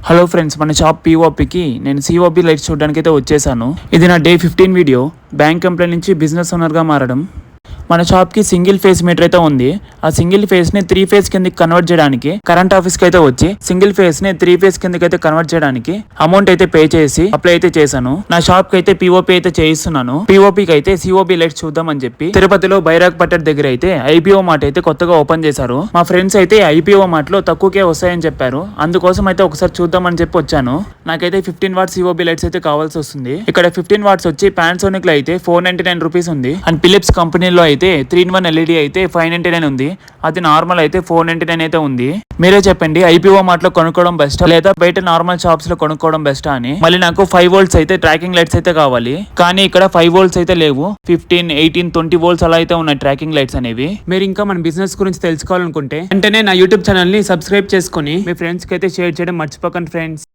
Hello friends, మన shop పీఓపీకి నేను COP lights చూడడానికి అయితే వచ్చేసాను. ఇది నా డే 15 వీడియో. బ్యాంక్ ఎంప్లాయ్ నుంచి బిజినెస్ ఓనర్గా మారడం. మన షాప్కి సింగిల్ ఫేస్ మీటర్ అయితే ఉంది. ఆ సింగిల్ ఫేస్ ని 3 ఫేస్ కిందకి కన్వర్ట్ చేయడానికి కరెంట్ ఆఫీస్ కి అయితే వచ్చి సింగిల్ ఫేస్ ని 3 ఫేస్ కిందకి అయితే కన్వర్ట్ చేయడానికి అమౌంట్ అయితే పే చేసి అప్లై అయితే చేశాను. నా షాప్ కి అయితే పీఓపీ అయితే చేయిస్తున్నాను. పీఓపీకి అయితే సిఓపి లైట్స్ చూద్దాం అని చెప్పి తిరుపతిలో బైరాగ్ పట్టడ్ దగ్గర అయితే ఐపీఓ మార్ట్ అయితే కొత్తగా ఓపెన్ చేశారు. మా ఫ్రెండ్స్ అయితే ఐపీఓ మార్ట్ లో తక్కువకే వస్తాయని చెప్పారు. అందుకోసం అయితే ఒకసారి చూద్దామని చెప్పి వచ్చాను. నాకైతే 15 వాట్స్ సిఓపి లైట్స్ అయితే కావాల్సి వస్తుంది. ఇక్కడ 15 వాట్స్ వచ్చి పానాసోనిక్ లో అయితే 499 రూపీస్ ఉంది. అండ్ ఫిలిప్స్ కంపెనీలో అయితే 3-in-1 ఎల్ఈడి అయితే 599 ఉంది. అది నార్మల్ అయితే 499 అయితే ఉంది. మీరే చెప్పండి, ఐపీఓ మార్ట్ లో కొనుక్కోవడం బెస్ట్ లేదా బయట నార్మల్ షాప్స్ లో కొనుక్కోవడం బెస్ట్ అని. మళ్ళీ నాకు 5 వోల్ట్స్ అయితే ట్రాకింగ్ లైట్స్ అయితే కావాలి. కానీ ఇక్కడ 5 వోల్ట్స్ అయితే లేవు. 15, 18, 20 వోల్ట్స్ అలా అయితే ఉన్నాయి ట్రాకింగ్ లైట్స్ అనేవి. మీరు ఇంకా మన బిజినెస్ గురించి తెలుసుకోవాలనుకుంటే వెంటనే నా యూట్యూబ్ ఛానల్ ని సబ్స్క్రైబ్ చేసుకుని మీ ఫ్రెండ్స్ కి అయితే షేర్ చేయడం మర్చిపోకండి ఫ్రెండ్స్.